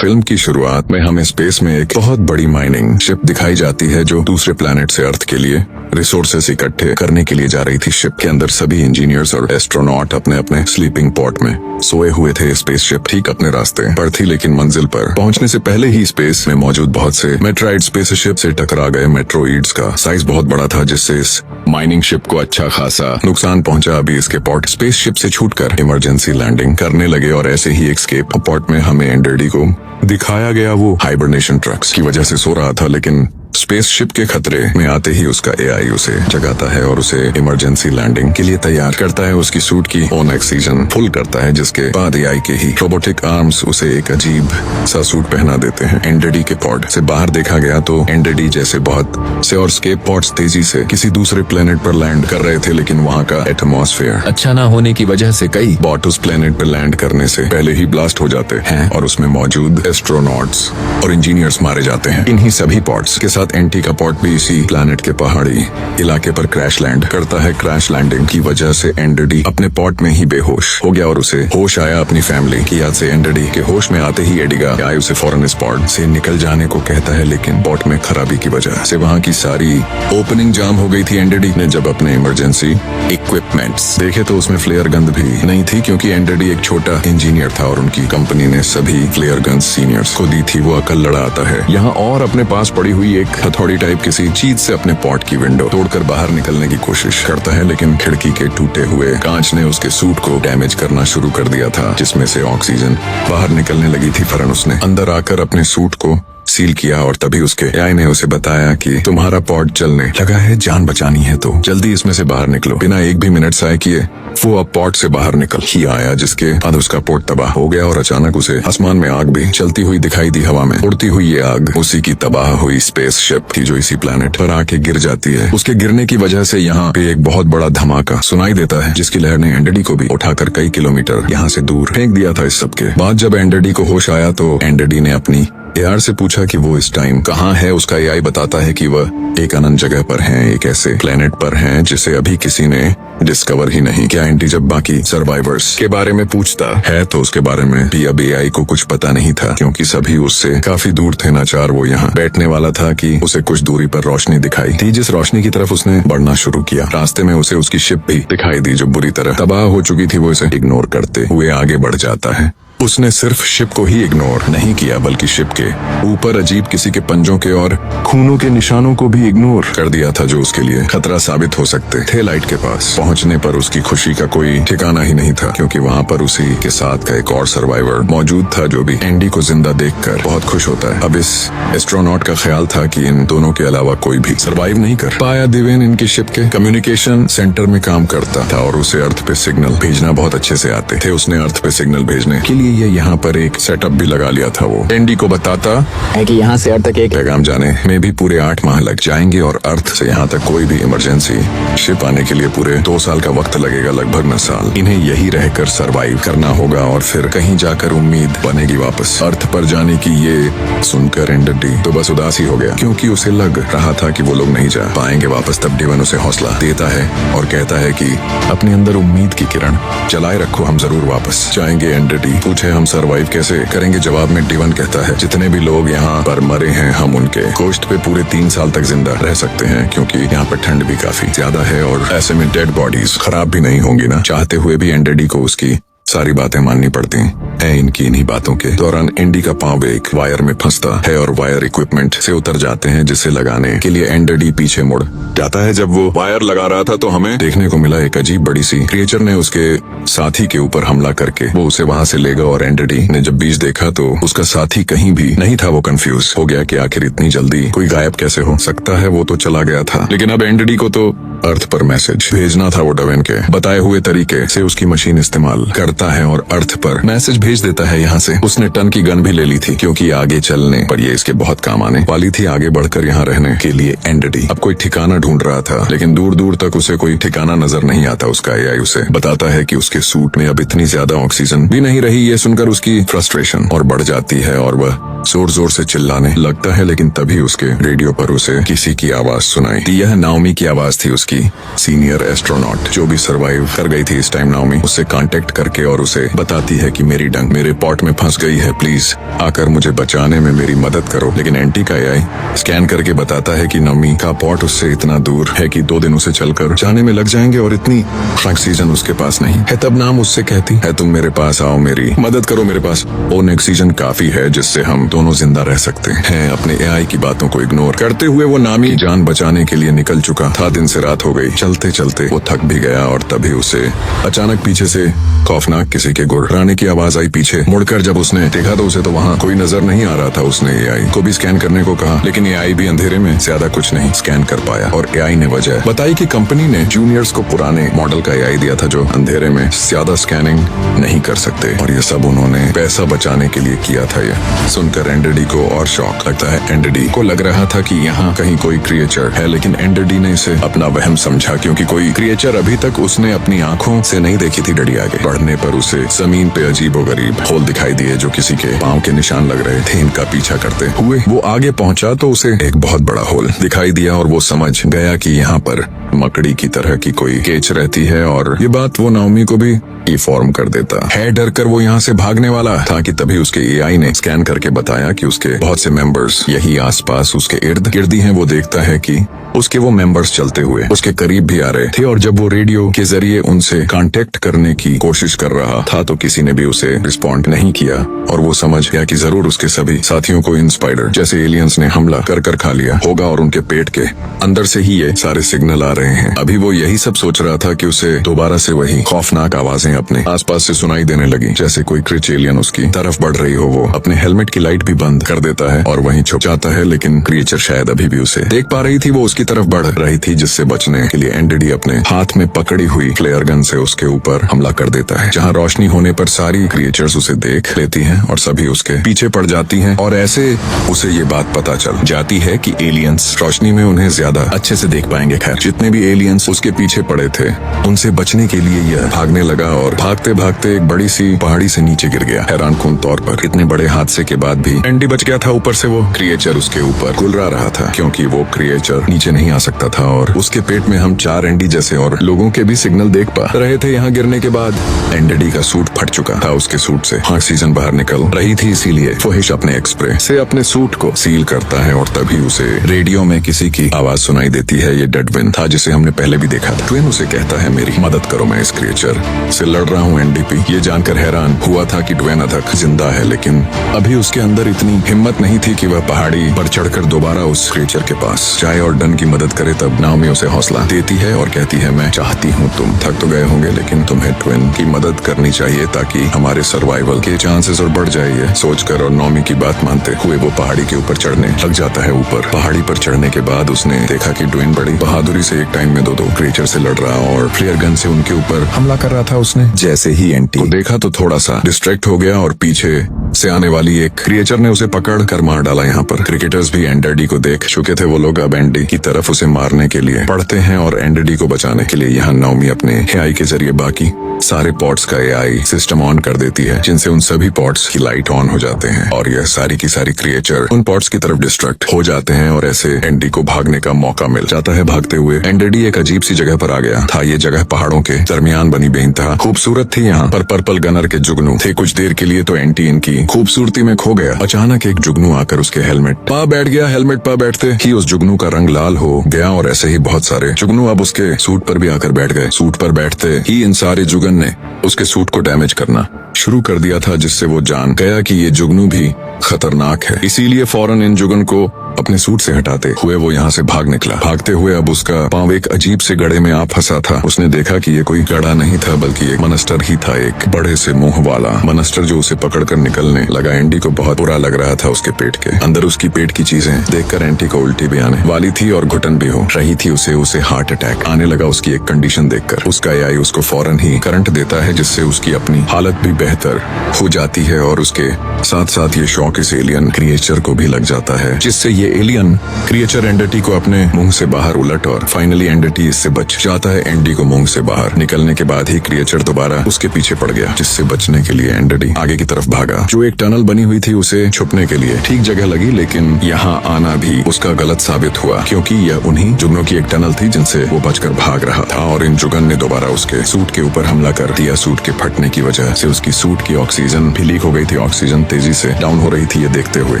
Film की शुरुआत में हमें स्पेस में एक बहुत बड़ी माइनिंग शिप दिखाई जाती है जो दूसरे प्लेनेट से अर्थ के लिए रिसोर्सेस इकट्ठे करने के लिए जा रही थी। शिप के अंदर सभी इंजीनियर्स और एस्ट्रोनॉट अपने अपने स्लीपिंग पॉट में सोए हुए थे। स्पेसशिप ठीक अपने रास्ते पर थी, लेकिन मंजिल पर पहुंचने से पहले ही स्पेस में मौजूद बहुत से मेट्राइड स्पेसशिप से टकरा गए। मेट्रोइड्स का साइज बहुत बड़ा था, जिससे इस माइनिंग शिप को अच्छा खासा नुकसान पहुंचा। अभी इसके पॉट स्पेसशिप से छूटकर इमरजेंसी लैंडिंग करने लगे और ऐसे ही एक स्केप पॉट में हमें एंडरडी को दिखाया गया। वो हाइबरनेशन ट्रक्स की वजह से सो रहा था, लेकिन स्पेसशिप के खतरे में आते ही उसका एआई उसे जगाता है और उसे इमरजेंसी लैंडिंग के लिए तैयार करता है। उसकी सूट की ऑन ऑक्सीजन फुल करता है, जिसके बाद एआई के ही रोबोटिक आर्म्स उसे एक अजीब सा सूट पहना देते हैं। एंडरडी के पॉड से बाहर देखा गया तो एंडरडी जैसे बहुत से और स्केप पॉड्स तेजी से किसी दूसरे प्लेनेट पर लैंड कर रहे थे, लेकिन वहाँ का एटमॉस्फेयर अच्छा न होने की वजह से कई बॉट उस प्लेनेट पर लैंड करने से पहले ही ब्लास्ट हो जाते हैं और उसमें मौजूद एस्ट्रोनॉट्स और इंजीनियर्स मारे जाते हैं। इन्हीं सभी पॉड्स के साथ एंटी का पॉट भी इसी प्लैनेट के पहाड़ी इलाके पर क्रैश लैंड करता है। क्रैश लैंडिंग की वजह से एंडरडी अपने पॉट में ही बेहोश हो गया और उसे होश आया अपनी फैमिली की याद से। एंडरडी के होश में आते ही एडिगा आई उसे फौरन इस पॉट से निकल जाने को कहता है, लेकिन पॉट में खराबी की वजह से वहाँ की सारी ओपनिंग जाम हो गई थी। एंडरडी ने जब अपने इमरजेंसी इक्विपमेंट्स देखे तो उसमें फ्लेयर गन भी नहीं थी, क्योंकि एंडरडी एक छोटा इंजीनियर था और उनकी कंपनी ने सभी फ्लेयर गन सीनियर्स को दी थी। वो अकल लड़ा आता है यहाँ और अपने पास पड़ी हुई एक हथौड़ी टाइप किसी चीज से अपने पॉट की विंडो तोड़कर बाहर निकलने की कोशिश करता है, लेकिन खिड़की के टूटे हुए कांच ने उसके सूट को डैमेज करना शुरू कर दिया था, जिसमें से ऑक्सीजन बाहर निकलने लगी थी। फौरन उसने अंदर आकर अपने सूट को सील किया और तभी उसके एआई ने उसे बताया कि तुम्हारा पॉड चलने लगा है, जान बचानी है तो जल्दी इसमें से बाहर निकलो। बिना एक भी मिनट ज़ाया किए वो अब पॉड से बाहर निकल ही आया, जिसके बाद उसका पॉड तबाह हो गया और अचानक उसे आसमान में आग भी चलती हुई दिखाई दी। हवा में उड़ती हुई ये आग उसी की तबाह हुई स्पेसशिप थी जो इसी प्लेनेट पर आके गिर जाती है। उसके गिरने की वजह से यहाँ पे एक बहुत बड़ा धमाका सुनाई देता है, जिसकी लहर ने एंडरडी को भी उठाकर कई किलोमीटर यहाँ से दूर फेंक दिया था। इस सब के बाद जब एंडरडी को होश आया तो एंडरडी ने अपनी एआर से पूछा कि वो इस टाइम कहाँ है। उसका एआई बताता है कि वह एक अनंत जगह पर है, एक ऐसे प्लेनेट पर है जिसे अभी किसी ने डिस्कवर ही नहीं किया। एंटी जब बाकी सर्वाइवर्स के बारे में पूछता है तो उसके बारे में भी अब एआई को कुछ पता नहीं था, क्योंकि सभी उससे काफी दूर थे। नाचार वो यहाँ बैठने वाला था कि उसे कुछ दूरी पर रोशनी दिखाई थी, जिस रोशनी की तरफ उसने बढ़ना शुरू किया। रास्ते में उसे उसकी शिप भी दिखाई दी जो बुरी तरह तबाह हो चुकी थी। वो इसे इग्नोर करते हुए आगे बढ़ जाता है। उसने सिर्फ शिप को ही इग्नोर नहीं किया, बल्कि शिप के ऊपर अजीब किसी के पंजों के और खूनों के निशानों को भी इग्नोर कर दिया था, जो उसके लिए खतरा साबित हो सकते थे। लाइट के पास पहुंचने पर उसकी खुशी का कोई ठिकाना ही नहीं था, क्योंकि वहां पर उसी के साथ का एक और सर्वाइवर मौजूद था जो भी एंडी को जिंदा देखकर बहुत खुश होता है। अब इस एस्ट्रोनॉट का ख्याल था कि इन दोनों के अलावा कोई भी सर्वाइव नहीं कर पाया। दिवेन इनकी शिप के कम्युनिकेशन सेंटर में काम करता था और उसे अर्थ पे सिग्नल भेजना बहुत अच्छे से आते थे। उसने अर्थ पे सिग्नल भेजने के लिए ये यहाँ पर एक सेटअप भी लगा लिया था। वो एंडी को बताता है कि यहाँ से अर्थ तक एक पैगाम जाने में भी पूरे 8 माह लग जाएंगे और अर्थ से यहाँ तक कोई भी इमरजेंसी शिप आने के लिए पूरे 2 साल का वक्त लगेगा, लगभग 9 साल। इन्हें यही रहकर सरवाइव करना होगा और फिर कहीं जाकर उम्मीद बनेगी वापस अर्थ पर जाने की। ये सुनकर एंडरडी तो बस उदासी हो गया, क्योंकि उसे लग रहा था कि वो लोग नहीं जा पाएंगे वापस। तब डिवन उसे हौसला देता है और कहता है कि अपने अंदर उम्मीद की किरण जलाए रखो, हम जरूर वापस जाएंगे। एंडरडी पूछे हम सरवाइव कैसे करेंगे। जवाब में डिवन कहता है जितने भी लोग यहाँ पर मरे हैं हम उनके कोस्ट पे पूरे 3 साल तक जिंदा रह सकते हैं, क्योंकि यहाँ पर ठंड भी काफी ज्यादा है और ऐसे में डेड बॉडीज खराब भी नहीं होंगी ना। चाहते हुए भी एंडरडी को उसकी सारी बातें माननी पड़ती हैं। इनकी इन्हीं बातों के दौरान एंडी का पांव एक वायर में फंसता है और वायर इक्विपमेंट से उतर जाते हैं, जिसे लगाने के लिए एंडरडी पीछे मुड़ जाता है। जब वो वायर लगा रहा था तो हमें देखने को मिला एक अजीब बड़ी सी क्रिएचर ने उसके साथी के ऊपर हमला करके वो उसे वहां से ले गया। और एंडरडी ने जब बीच देखा तो उसका साथी कहीं भी नहीं था। वो कंफ्यूज हो गया कि आखिर इतनी जल्दी कोई गायब कैसे हो सकता है। वो तो चला गया था, लेकिन अब एंडरडी को तो अर्थ पर मैसेज भेजना था। वो डवेन के बताए हुए तरीके से उसकी मशीन इस्तेमाल करता है और अर्थ पर मैसेज भेज देता है। यहाँ से उसने टन की गन भी ले ली थी, क्योंकि आगे चलने पर ये इसके बहुत काम आने वाली थी। आगे बढ़कर यहाँ रहने के लिए एंडरडी अब कोई ठिकाना ढूंढ रहा था, लेकिन दूर दूर तक उसे कोई ठिकाना नजर नहीं आता। उसका एआई उसे बताता है कि उसके सूट में अब इतनी ज्यादा ऑक्सीजन भी नहीं रही। ये सुनकर उसकी फ्रस्ट्रेशन और बढ़ जाती है और वह जोर जोर से चिल्लाने लगता है, लेकिन तभी उसके रेडियो पर उसे किसी की आवाज सुनाई दी। यह नाओमी की आवाज थी, उसकी सीनियर एस्ट्रोनॉट जो भी सरवाइव कर गई थी। इस टाइम नाओमी उससे कांटेक्ट करके और उसे बताती है कि मेरी डंक मेरे पॉट में फंस गई है, प्लीज आकर मुझे बचाने में मेरी मदद करो। लेकिन एंटी का एआई स्कैन करके बताता है कि नाओमी का पॉट उससे इतना दूर है कि 2 दिन उसे चलकर जाने में लग जाएंगे और इतनी ऑक्सीजन उसके पास नहीं है। तब नाम उससे कहती है, तुम मेरे पास आओ, मेरी मदद करो, मेरे पास ओन ऑक्सीजन काफी है जिससे हम दोनों जिंदा रह सकते हैं। अपने एआई की बातों को इग्नोर करते हुए वो नामी की जान बचाने के लिए निकल चुका था। दिन से रात हो गई, चलते चलते वो थक भी गया और तभी उसे अचानक पीछे से खौफनाक किसी के गुर्राने की आवाज आई। पीछे मुड़कर जब उसने देखा तो उसे तो वहाँ कोई नजर नहीं आ रहा था। उसने एआई को भी स्कैन करने को कहा, लेकिन एआई भी अंधेरे में ज्यादा कुछ नहीं स्कैन कर पाया और एआई ने वजह बताई कि कंपनी ने जूनियर्स को पुराने मॉडल का एआई दिया था जो अंधेरे में ज्यादा स्कैनिंग नहीं कर सकते और ये सब उन्होंने पैसा बचाने के लिए किया था। ये सुनकर एंड्रेडी को और शॉक लगता है। एंड्रेडी को लग रहा था कि यहाँ कहीं कोई क्रिएचर है, लेकिन एंड्रेडी ने इसे अपना वहम समझा क्योंकि कोई क्रिएचर अभी तक उसने अपनी आंखों से नहीं देखी थी। डडी आगे बढ़ने पर उसे जमीन पे अजीबोगरीब होल दिखाई दिए जो किसी के पांव के निशान लग रहे थे। इनका पीछा करते हुए वो आगे पहुंचा तो उसे एक बहुत बड़ा होल दिखाई दिया और वो समझ गया कि यहाँ पर मकड़ी की तरह की कोई केच रहती है और ये बात वो नाओमी को भी फॉर्म कर देता है। डर कर वो यहाँ से भागने वाला था कि तभी उसके एआई ने स्कैन करके बताया कि उसके बहुत से मेंबर्स यही आसपास उसके इर्द गिर्द हैं। वो देखता है कि उसके वो मेंबर्स चलते हुए उसके करीब भी आ रहे थे और जब वो रेडियो के जरिए उनसे कांटेक्ट करने की कोशिश कर रहा था तो किसी ने भी उसे रिस्पॉन्ड नहीं किया और वो समझ गया कि जरूर उसके सभी साथियों को इन स्पाइडर जैसे एलियंस ने हमला कर खा लिया होगा और उनके पेट के अंदर से ही ये सारे सिग्नल आ रहे हैं। अभी वो यही सब सोच रहा था कि उसे दोबारा से वही खौफनाक आवाजें अपने आसपास से सुनाई देने लगी, जैसे कोई क्रिच एलियन उसकी तरफ बढ़ रही हो। वो अपने हेलमेट की लाइट भी बंद कर देता है और वहीं छुप जाता है, लेकिन क्रिएचर शायद अभी भी उसे देख पा रही थी। वो उसकी तरफ बढ़ रही थी जिससे बचने के लिए एंड्रेडी अपने हाथ में पकड़ी हुई फ्लेयर गन से उसके ऊपर हमला कर देता है। जहाँ रोशनी होने पर सारी क्रिएचर्स उसे देख लेती हैं और सभी उसके पीछे पड़ जाती हैं और ऐसे उसे ये बात पता चल जाती है कि एलियंस रोशनी में उन्हें ज्यादा अच्छे से देख पाएंगे। खैर जितने भी एलियंस उसके पीछे पड़े थे उनसे बचने के लिए यह भागने लगा और भागते भागते एक बड़ी सी पहाड़ी से नीचे गिर गया। हैरानकुन तौर पर इतने बड़े हादसे के बाद भी एंडी बच गया था। ऊपर से वो क्रिएचर उसके ऊपर गुलरा रहा था क्योंकि वो क्रिएचर नीचे नहीं आ सकता था और उसके पेट में हम 4 एंडी जैसे और लोगों के भी सिग्नल देख पा रहे थे। यहाँ गिरने के बाद एंडी का सूट फट चुका था। उसके सूट से ऑक्सीजन बाहर निकल रही थी, इसीलिए फहिश अपने एक्सप्रे से अपने सूट को सील करता है और तभी उसे रेडियो में किसी की आवाज सुनाई देती है। ये डेडविन था जिसे हमने पहले भी देखा था। ट्विन उसे कहता है, मेरी मदद करो, मैं इस क्रिएचर से लड़ रहा हूँ। एनडीपी ये जानकर हैरान हुआ था कि ट्वेन अधक जिंदा है, लेकिन अभी उसके अंदर इतनी हिम्मत नहीं थी कि वह पहाड़ी पर चढ़कर दोबारा उस क्रिएचर के पास जाए और डन की मदद करे। तब नाओमी उसे हौसला देती है और कहती है, मैं चाहती हूँ तुम थक तो गए होंगे लेकिन तुम्हें ट्विन की मदद करनी चाहिए ताकि हमारे सर्वाइवल के चांसेस और बढ़ जाए। सोचकर और नाओमी की बात मानते हुए वो पहाड़ी के ऊपर चढ़ने लग जाता है। ऊपर पहाड़ी पर चढ़ने के बाद उसने देखा कि ट्विन बड़ी बहादुरी से एक टाइम में 2 क्रिएचर से लड़ रहा और फ्लेयर गन से उनके ऊपर हमला कर रहा था। उसने जैसे ही एंटी को देखा तो थोड़ा सा डिस्ट्रैक्ट हो गया और पीछे से आने वाली एक क्रिएचर ने उसे पकड़ कर मार डाला। यहाँ पर क्रिकेटर्स भी एंड्रेडी को देख चुके थे। वो लोग अब एंडी की तरफ उसे मारने के लिए पड़ते हैं और एंड्रेडी को बचाने के लिए यहाँ नाओमी अपने एआई के जरिए बाकी सारे पॉट्स का एआई सिस्टम ऑन कर देती है, जिनसे उन सभी पॉट्स की लाइट ऑन हो जाते हैं और यह सारी की सारी क्रिएचर उन पॉट्स की तरफ डिस्ट्रैक्ट हो जाते हैं और ऐसे एंडी को भागने का मौका मिल जाता है। भागते हुए एंड्रेडी एक अजीब सी जगह पर आ गया था। ये जगह पहाड़ों के दरमियान बनी बेइंतहा खूबसूरत थी। यहाँ पर पर्पल गनर के जुगनू थे। कुछ देर के लिए तो एंटी इनकी खूबसूरती में खो गया। अचानक एक जुगनू आकर उसके हेलमेट पा बैठ गया। हेलमेट पा बैठते ही उस जुगनू का रंग लाल हो गया और ऐसे ही बहुत सारे जुगनू अब उसके सूट पर भी आकर बैठ गए। सूट पर बैठते ही इन सारे जुगन ने उसके सूट को डैमेज करना शुरू कर दिया था, जिससे वो जान गया कि ये जुगनू भी खतरनाक है। इसीलिए फौरन इन जुगन को अपने सूट से हटाते हुए वो यहाँ से भाग निकला। भागते हुए अब उसका पांव एक अजीब से गड्ढे में आ फंसा था। उसने देखा कि ये कोई गड्ढा नहीं था बल्कि एक मनस्टर ही था, एक बड़े से मुंह वाला मनस्टर जो उसे पकड़कर निकलने लगा। एंडी को बहुत बुरा लग रहा था। उसके पेट के अंदर उसकी पेट की चीजें देखकर एंटी को उल्टी भी आने वाली थी और घुटन भी हो रही थी। उसे हार्ट अटैक आने लगा उसकी एक कंडीशन देखकर। उसका एआई उसको फौरन ही करंट देता है, जिससे उसकी अपनी हालत भी बेहतर हो जाती है और उसके साथ साथ ये शौक इस एलियन क्रिएचर को भी लग जाता है, जिससे ये एलियन क्रिएचर एंडिटी को अपने मुंह से बाहर उलट और फाइनली एंडिटी इससे बच जाता है एंडी को मुंह से बाहर निकलने के बाद ही क्रिएचर दोबारा उसके पीछे पड़ गया, जिससे बचने के लिए एंडिटी आगे की तरफ भागा। जो एक टनल बनी हुई थी उसे छुपने के लिए ठीक जगह लगी, लेकिन यहाँ आना भी उसका गलत साबित हुआ क्योंकि यह उन्हीं जुगनों की एक टनल थी जिनसे वो बचकर भाग रहा था और इन जुगन ने दोबारा उसके सूट के ऊपर हमला कर दिया। सूट के फटने की वजह से उसकी सूट की ऑक्सीजन भी लीक हो गई थी। ऑक्सीजन तेजी से डाउन हो रही थी। ये देखते हुए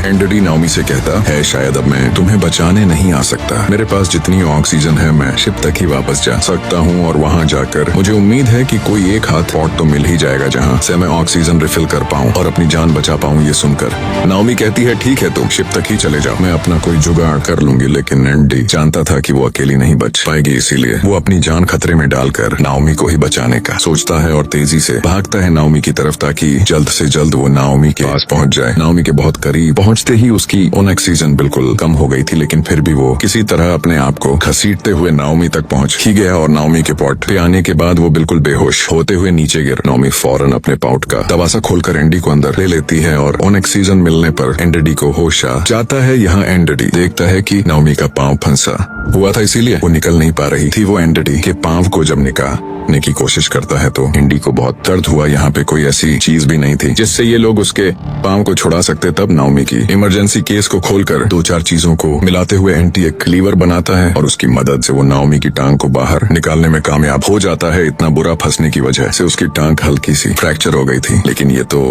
एंडिटी नाओमी से कहता है, शायद अब मैं तुम्हें बचाने नहीं आ सकता। मेरे पास जितनी ऑक्सीजन है मैं शिप तक ही वापस जा सकता हूँ और वहाँ जाकर मुझे उम्मीद है कि कोई एक हाथ पॉट तो मिल ही जाएगा जहाँ से मैं ऑक्सीजन रिफिल कर पाऊँ और अपनी जान बचा पाऊँ। ये सुनकर नाओमी कहती है, ठीक है तुम शिप तक ही चले जाओ, मैं अपना कोई जुगाड़ कर लूंगी। लेकिन एंडी जानता था कि वो अकेली नहीं बच पाएगी, इसीलिए वो अपनी जान खतरे में डालकर नाओमी को ही बचाने का सोचता है और तेजी से भागता है नाओमी की तरफ ताकि जल्द से जल्द वो नाओमी के पास पहुंच जाए। नाओमी के बहुत करीब पहुंचते ही उसकी ऑक्सीजन बिल्कुल कम हो गई थी, लेकिन फिर भी वो किसी तरह अपने आप को घसीटते हुए नाओमी तक पहुंच ही गया और नाओमी के पॉट पे आने के बाद वो बिल्कुल बेहोश होते हुए नीचे गिर। नाओमी फौरन अपने पाउट का दरवाजा खोलकर एंडी को अंदर ले लेती है और ऑक्सीजन मिलने पर एंडी को होश आ जाता है। यहाँ एंडी देखता है कि नाओमी का पाँव फंसा हुआ था, इसीलिए वो निकल नहीं पा रही थी। वो एंडी के पाँव को जब निकालने की कोशिश करता है तो एंडी को बहुत दर्द हुआ। यहाँ पे कोई ऐसी चीज भी नहीं थी जिससे ये लोग उसके पाँव को छुड़ा सकते। तब नाओमी की इमरजेंसी केस को खोलकर 2-4 चीजों को मिलाते हुए एंटी एक लीवर बनाता है और उसकी मदद से वो नाओमी की टांग को बाहर निकालने में कामयाब हो जाता है। इतना बुरा फंसने की वजह से उसकी टांग हल्की सी फ्रैक्चर हो गई थी, लेकिन ये तो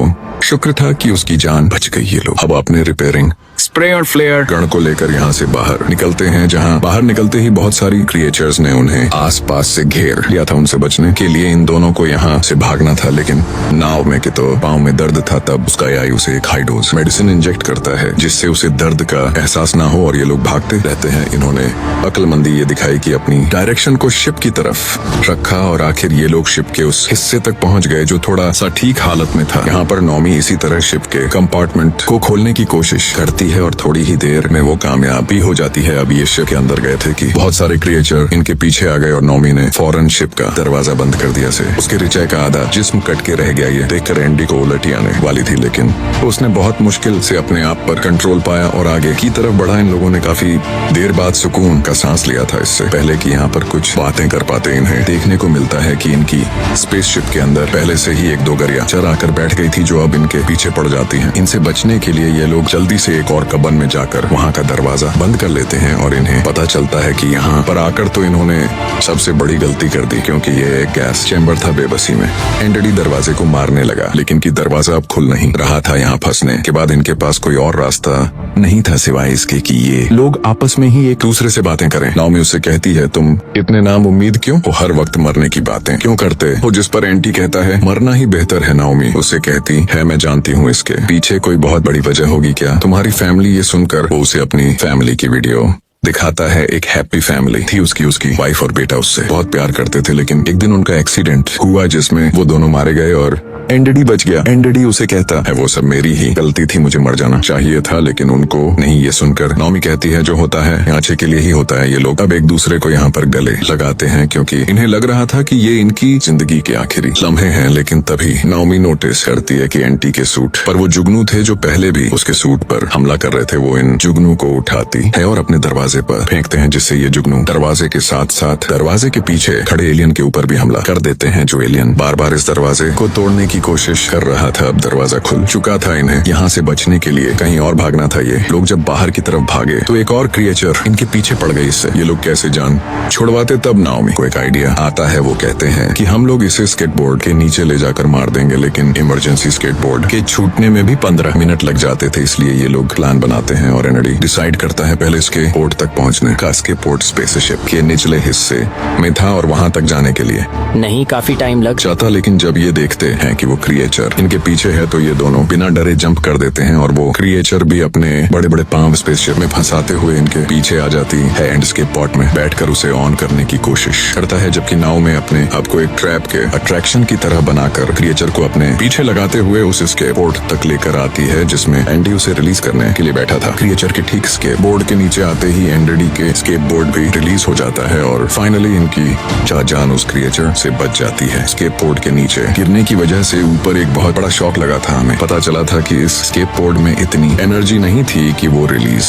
शुक्र था कि उसकी जान बच गई। ये लोग अब अपने रिपेयरिंग स्प्रे और फ्लेयर गन को लेकर यहाँ से बाहर निकलते हैं, जहाँ बाहर निकलते ही बहुत सारी क्रिएचर्स ने उन्हें आसपास से घेर लिया था। उनसे बचने के लिए इन दोनों को यहाँ से भागना था, लेकिन नाव में के तो पाँव में दर्द था। तब उसका AI उसे एक हाई डोज मेडिसिन इंजेक्ट करता है जिससे उसे दर्द का एहसास ना हो और ये लोग भागते रहते हैं। इन्होंने अक्लमंदी ये दिखाई कि अपनी डायरेक्शन को शिप की तरफ रखा और आखिर ये लोग शिप के उस हिस्से तक पहुंच गए जो थोड़ा सा ठीक हालत में था। यहाँ पर नाओमी इसी तरह शिप के कंपार्टमेंट को खोलने की कोशिश करती है और थोड़ी ही देर में वो कामयाब भी हो जाती है। अब ये शिप के अंदर गए थे कि बहुत सारे क्रिएचर इनके पीछे आ गए और नाओमी ने फौरन शिप का दरवाजा बंद कर दिया से उसके रिचाई का आधा जिस्म कट के रह गया। ये देखकर एंडी को उलटी आने वाली थी, लेकिन उसने बहुत मुश्किल से अपने आप पर कंट्रोल पाया और आगे की तरफ बढ़ा। इन लोगों ने काफी देर बाद सुकून का सांस लिया था, इससे पहले कि यहाँ पर कुछ बातें कर पाते। इन्हें देखने को मिलता है कि इनकी स्पेसशिप के अंदर पहले से ही 1-2 गरियाचर आकर बैठ गई थी जो अब इनके पीछे पड़ जाती हैं। इनसे बचने के लिए ये लोग जल्दी से एक और कबन में जाकर वहाँ का दरवाजा बंद कर लेते हैं और इन्हें पता चलता है कि यहाँ पर आकर तो इन्होंने सबसे बड़ी गलती कर दी, क्योंकि ये एक गैस चेंबर था। बेबसी में एंडी दरवाजे को मारने लगा, लेकिन कि दरवाजा अब खुल नहीं रहा था। यहाँ फंसने के बाद इनके पास कोई और रास्ता नहीं था सिवाय इसके कि ये लोग आपस में ही एक दूसरे से बातें करें। नाओमी उससे कहती है, तुम इतने नाम उम्मीद क्यों हो, हर वक्त मरने की बातें क्यों करते हो? जिस पर एंटी कहता है, मरना ही बेहतर है। नाओमी उससे कहती है, मैं जानती हूँ इसके पीछे कोई बहुत बड़ी वजह होगी क्या, तुम्हारी फैमिली। ये सुनकर वो उसे अपनी फैमिली की वीडियो दिखाता है। एक हैप्पी फैमिली थी उसकी वाइफ और बेटा उससे बहुत प्यार करते थे, लेकिन एक दिन उनका एक्सीडेंट हुआ जिसमें वो दोनों मारे गए और एंडी बच गया। एंडी उसे कहता है, वो सब मेरी ही गलती थी, मुझे मर जाना चाहिए था, लेकिन उनको नहीं। ये सुनकर नाओमी कहती है, जो होता है अच्छे के लिए ही होता है। ये लोग अब एक दूसरे को यहाँ पर गले लगाते हैं क्योंकि इन्हें लग रहा था कि ये इनकी जिंदगी के आखिरी लम्हे हैं। लेकिन तभी नाओमी नोटिस करती है कि एंटी के सूट पर वो जुगनू थे जो पहले भी उसके सूट पर हमला कर रहे थे। वो इन जुगनू को उठाती है और अपने दरवाजे पर फेंकते हैं, जिससे ये जुगनू दरवाजे के साथ साथ दरवाजे के पीछे खड़े एलियन के ऊपर भी हमला कर देते हैं। जो एलियन बार बार इस दरवाजे को तोड़ने की कोशिश कर रहा था, अब दरवाजा खुल चुका था। इन्हें यहाँ से बचने के लिए कहीं और भागना था। ये लोग जब बाहर की तरफ भागे तो एक और क्रिएचर इनके पीछे पड़ गई। इससे ये लोग कैसे जान छुड़वाते? तब नाओमी को एक आइडिया आता है। वो कहते हैं कि हम लोग इसे स्केटबोर्ड के नीचे ले जाकर मार देंगे, लेकिन इमरजेंसी स्केटबोर्ड के छूटने में भी 15 मिनट लग जाते थे, इसलिए ये लोग प्लान बनाते हैं और एंडी डिसाइड करता है पहले इसके पोर्ट तक पहुँचने का। इसके पोर्ट स्पेसशिप के निचले हिस्से में था और वहाँ तक जाने के लिए नहीं काफी टाइम लग जाता, लेकिन जब ये देखते हैं कि वो क्रिएचर इनके पीछे है तो ये दोनों बिना डरे जंप कर देते हैं और वो क्रिएचर भी अपने बड़े बड़े पांव स्पेसशिप में फंसाते हुए इनके पीछे आ जाती है एंड इसके पॉट में बैठकर उसे ऑन करने की कोशिश करता है, जबकि नाव में अपने आपको एक ट्रैप के अट्रैक्शन की तरह बनाकर क्रिएचर को अपने पीछे लगाते हुए उस इसके पोर्ट तक लेकर आती है जिसमें एंडी उसे रिलीज करने के लिए बैठा था। क्रिएचर के ठीक इसके बोर्ड के नीचे आते ही एंडडी के स्केप बोर्ड भी रिलीज हो जाता है और फाइनली इनकी जान उस क्रिएचर से बच जाती है। स्केप बोर्ड के नीचे गिरने की वजह से ऊपर एक बहुत बड़ा शॉक लगा था। हमें पता चला था कि इस स्केप बोर्ड में इतनी एनर्जी नहीं थी कि वो रिलीज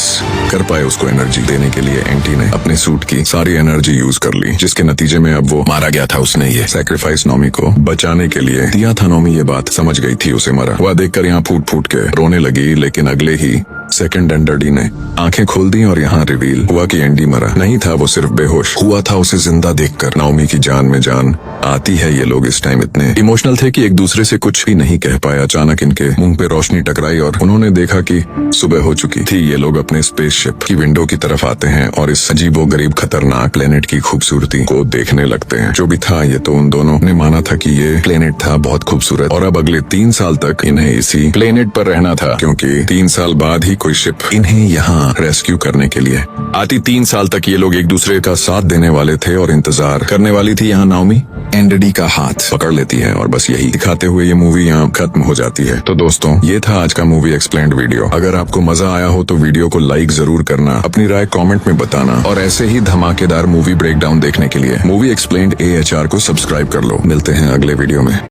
कर पाए। उसको एनर्जी देने के लिए एंटी ने अपने सूट की सारी एनर्जी यूज कर ली, जिसके नतीजे में अब वो मारा गया था। उसने ये सैक्रिफाइस नॉमी को बचाने के लिए दिया था। नॉमी ये बात समझ गई थी, उसे मरा हुआ देखकर यहाँ फूट फूट के रोने लगी, लेकिन अगले ही सेकंड एंडरडी ने आंखें खोल दी और यहाँ रिवील हुआ कि एंडी मरा नहीं था, वो सिर्फ बेहोश हुआ था। उसे जिंदा देखकर नाओमी की जान में जान आती है। ये लोग इस टाइम इतने इमोशनल थे कि एक दूसरे से कुछ भी नहीं कह पाए। अचानक इनके मुंह पे रोशनी टकराई और उन्होंने देखा कि सुबह हो चुकी थी। ये लोग अपने स्पेसशिप की विंडो की तरफ आते हैं और इस अजीबो गरीब खतरनाक प्लेनेट की खूबसूरती को देखने लगते हैं। जो भी था, ये तो उन दोनों ने माना था कि ये प्लेनेट था बहुत खूबसूरत और अब अगले 3 साल तक इन्हें इसी प्लेनेट पर रहना था, क्योंकि 3 साल बाद ही कोई शिप इन्हें यहाँ रेस्क्यू करने के लिए आती। 3 साल तक ये लोग एक दूसरे का साथ देने वाले थे और इंतजार करने वाली थी। यहाँ नाओमी एंडडी का हाथ पकड़ लेती है और बस यही दिखाते हुए ये मूवी यहाँ खत्म हो जाती है। तो दोस्तों, ये था आज का मूवी एक्सप्लेन्ड वीडियो। अगर आपको मजा आया हो तो वीडियो को लाइक जरूर करना, अपनी राय कमेंट में बताना और ऐसे ही धमाकेदार मूवी ब्रेकडाउन देखने के लिए मूवी एक्सप्लेन्ड AHR को सब्सक्राइब कर लो। मिलते हैं अगले वीडियो में।